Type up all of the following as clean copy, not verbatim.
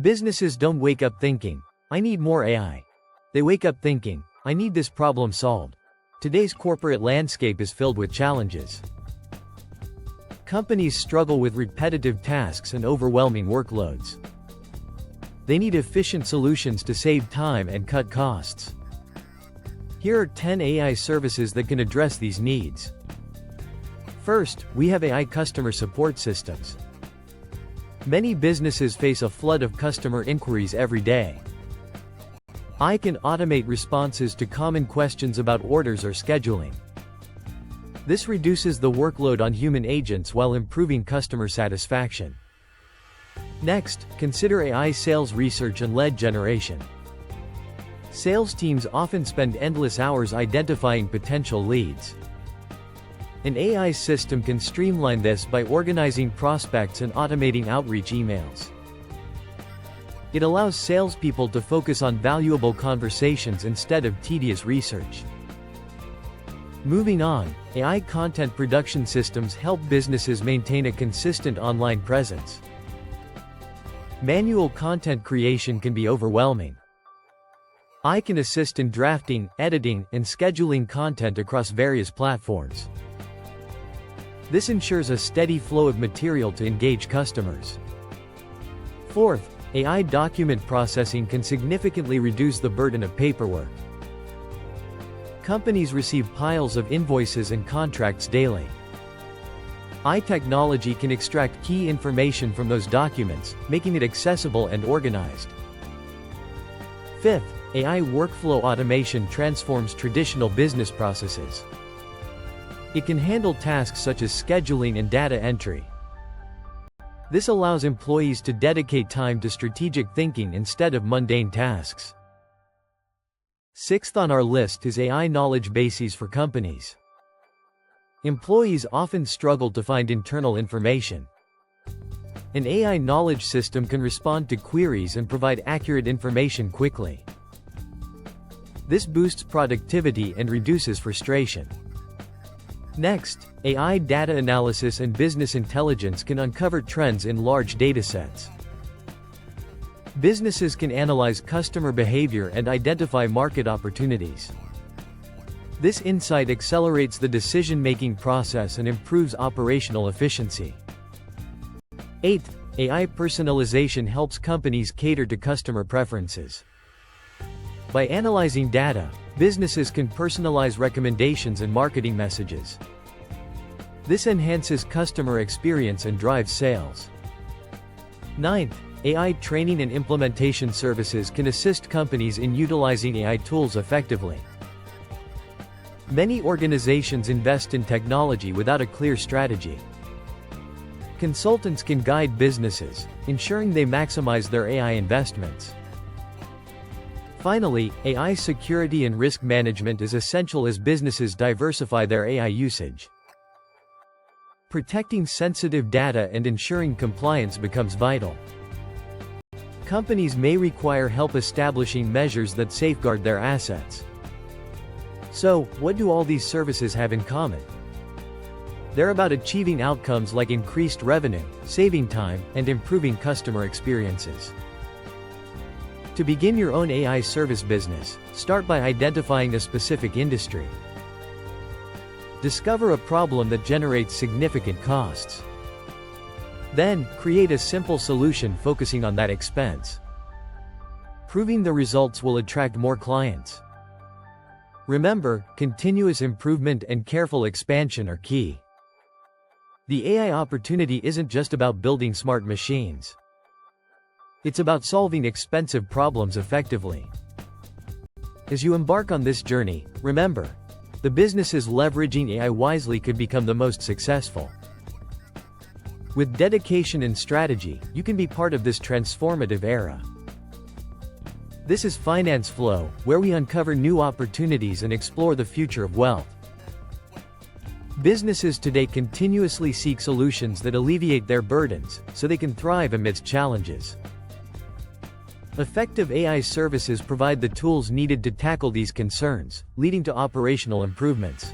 Businesses don't wake up thinking, I need more AI. They wake up thinking, I need this problem solved. Today's corporate landscape is filled with challenges. Companies struggle with repetitive tasks and overwhelming workloads. They need efficient solutions to save time and cut costs. Here are 10 AI services that can address these needs. First, we have AI customer support systems. Many businesses face a flood of customer inquiries every day. AI can automate responses to common questions about orders or scheduling. This reduces the workload on human agents while improving customer satisfaction. Next, consider AI sales research and lead generation. Sales teams often spend endless hours identifying potential leads. An AI system can streamline this by organizing prospects and automating outreach emails. It allows salespeople to focus on valuable conversations instead of tedious research. Moving on, AI content production systems help businesses maintain a consistent online presence. Manual content creation can be overwhelming. AI can assist in drafting, editing, and scheduling content across various platforms. This ensures a steady flow of material to engage customers. Fourth, AI document processing can significantly reduce the burden of paperwork. Companies receive piles of invoices and contracts daily. AI technology can extract key information from those documents, making it accessible and organized. Fifth, AI workflow automation transforms traditional business processes. It can handle tasks such as scheduling and data entry. This allows employees to dedicate time to strategic thinking instead of mundane tasks. Sixth on our list is AI knowledge bases for companies. Employees often struggle to find internal information. An AI knowledge system can respond to queries and provide accurate information quickly. This boosts productivity and reduces frustration. Next, AI data analysis and business intelligence can uncover trends in large datasets. Businesses can analyze customer behavior and identify market opportunities. This insight accelerates the decision-making process and improves operational efficiency. Eighth, AI personalization helps companies cater to customer preferences. By analyzing data, businesses can personalize recommendations and marketing messages. This enhances customer experience and drives sales. Ninth, AI training and implementation services can assist companies in utilizing AI tools effectively. Many organizations invest in technology without a clear strategy. Consultants can guide businesses, ensuring they maximize their AI investments. Finally, AI security and risk management is essential as businesses diversify their AI usage. Protecting sensitive data and ensuring compliance becomes vital. Companies may require help establishing measures that safeguard their assets. So, what do all these services have in common? They're about achieving outcomes like increased revenue, saving time, and improving customer experiences. To begin your own AI service business, start by identifying a specific industry. Discover a problem that generates significant costs. Then, create a simple solution focusing on that expense. Proving the results will attract more clients. Remember, continuous improvement and careful expansion are key. The AI opportunity isn't just about building smart machines. It's about solving expensive problems effectively. As you embark on this journey, remember, the businesses leveraging AI wisely could become the most successful. With dedication and strategy, you can be part of this transformative era. This is Finance Flow, where we uncover new opportunities and explore the future of wealth. Businesses today continuously seek solutions that alleviate their burdens, so they can thrive amidst challenges. Effective AI services provide the tools needed to tackle these concerns, leading to operational improvements.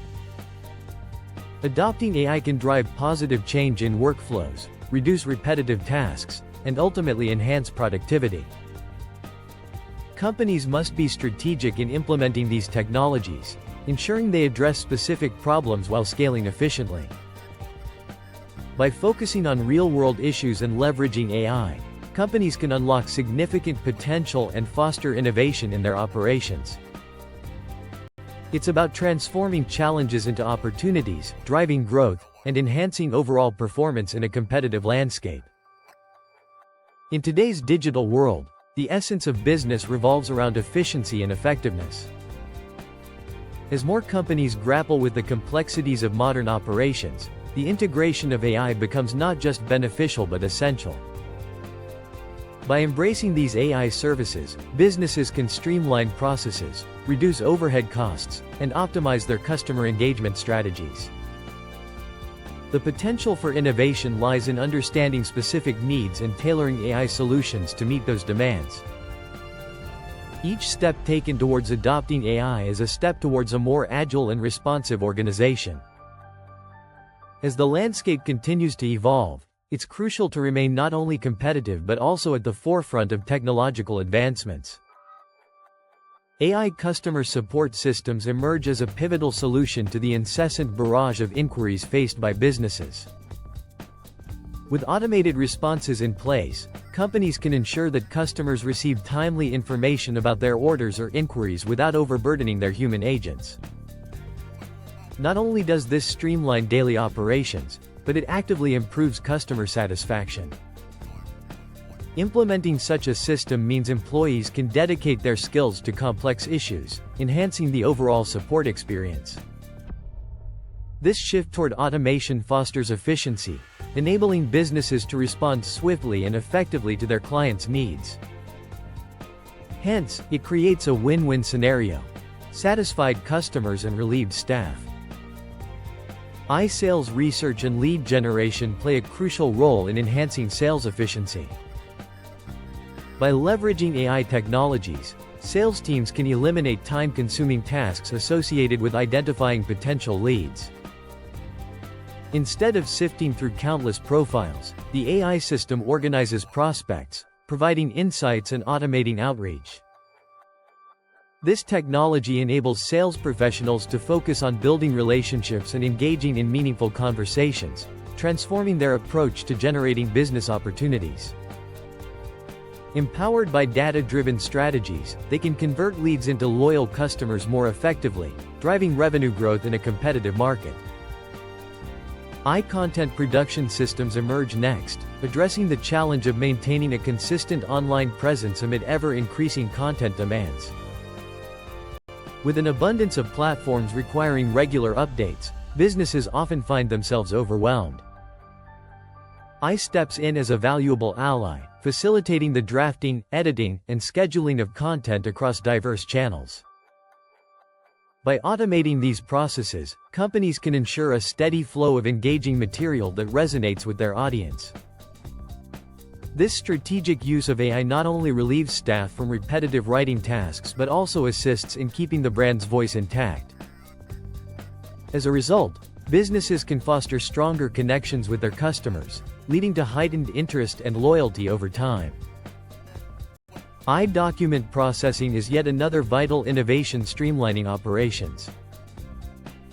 Adopting AI can drive positive change in workflows, reduce repetitive tasks, and ultimately enhance productivity. Companies must be strategic in implementing these technologies, ensuring they address specific problems while scaling efficiently. By focusing on real-world issues and leveraging AI, companies can unlock significant potential and foster innovation in their operations. It's about transforming challenges into opportunities, driving growth, and enhancing overall performance in a competitive landscape. In today's digital world, the essence of business revolves around efficiency and effectiveness. As more companies grapple with the complexities of modern operations, the integration of AI becomes not just beneficial but essential. By embracing these AI services, businesses can streamline processes, reduce overhead costs, and optimize their customer engagement strategies. The potential for innovation lies in understanding specific needs and tailoring AI solutions to meet those demands. Each step taken towards adopting AI is a step towards a more agile and responsive organization. As the landscape continues to evolve, it's crucial to remain not only competitive but also at the forefront of technological advancements. AI customer support systems emerge as a pivotal solution to the incessant barrage of inquiries faced by businesses. With automated responses in place, companies can ensure that customers receive timely information about their orders or inquiries without overburdening their human agents. Not only does this streamline daily operations, but it actively improves customer satisfaction. Implementing such a system means employees can dedicate their skills to complex issues, enhancing the overall support experience. This shift toward automation fosters efficiency, enabling businesses to respond swiftly and effectively to their clients' needs. Hence, it creates a win-win scenario: satisfied customers and relieved staff. Sales research and lead generation play a crucial role in enhancing sales efficiency. By leveraging AI technologies, sales teams can eliminate time-consuming tasks associated with identifying potential leads. Instead of sifting through countless profiles, the AI system organizes prospects, providing insights and automating outreach. This technology enables sales professionals to focus on building relationships and engaging in meaningful conversations, transforming their approach to generating business opportunities. Empowered by data-driven strategies, they can convert leads into loyal customers more effectively, driving revenue growth in a competitive market. AI content production systems emerge next, addressing the challenge of maintaining a consistent online presence amid ever-increasing content demands. With an abundance of platforms requiring regular updates, businesses often find themselves overwhelmed. AI steps in as a valuable ally, facilitating the drafting, editing, and scheduling of content across diverse channels. By automating these processes, companies can ensure a steady flow of engaging material that resonates with their audience. This strategic use of AI not only relieves staff from repetitive writing tasks but also assists in keeping the brand's voice intact. As a result, businesses can foster stronger connections with their customers, leading to heightened interest and loyalty over time. AI document processing is yet another vital innovation streamlining operations.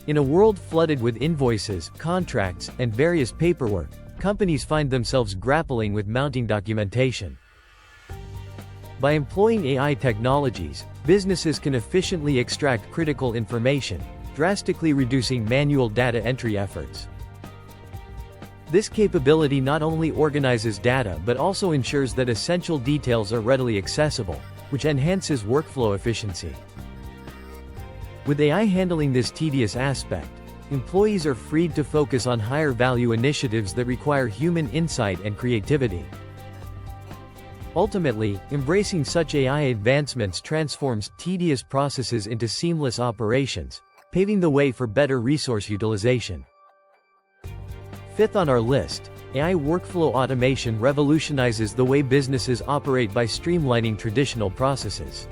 In a world flooded with invoices, contracts, and various paperwork, companies find themselves grappling with mounting documentation. By employing AI technologies, businesses can efficiently extract critical information, drastically reducing manual data entry efforts. This capability not only organizes data but also ensures that essential details are readily accessible, which enhances workflow efficiency. With AI handling this tedious aspect, employees are freed to focus on higher-value initiatives that require human insight and creativity. Ultimately, embracing such AI advancements transforms tedious processes into seamless operations, paving the way for better resource utilization. Fifth on our list, AI workflow automation revolutionizes the way businesses operate by streamlining traditional processes.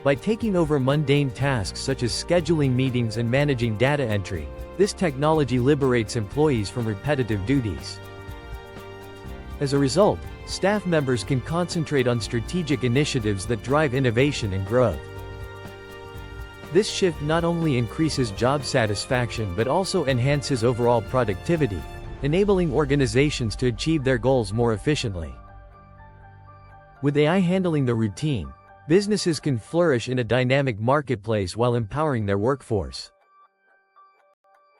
By taking over mundane tasks such as scheduling meetings and managing data entry, this technology liberates employees from repetitive duties. As a result, staff members can concentrate on strategic initiatives that drive innovation and growth. This shift not only increases job satisfaction but also enhances overall productivity, enabling organizations to achieve their goals more efficiently. With AI handling the routine, businesses can flourish in a dynamic marketplace while empowering their workforce.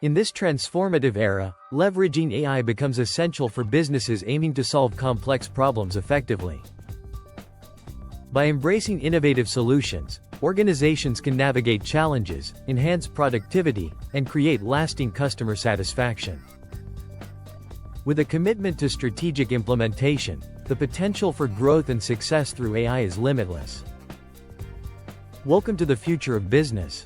In this transformative era, leveraging AI becomes essential for businesses aiming to solve complex problems effectively. By embracing innovative solutions, organizations can navigate challenges, enhance productivity, and create lasting customer satisfaction. With a commitment to strategic implementation, the potential for growth and success through AI is limitless. Welcome to the future of business.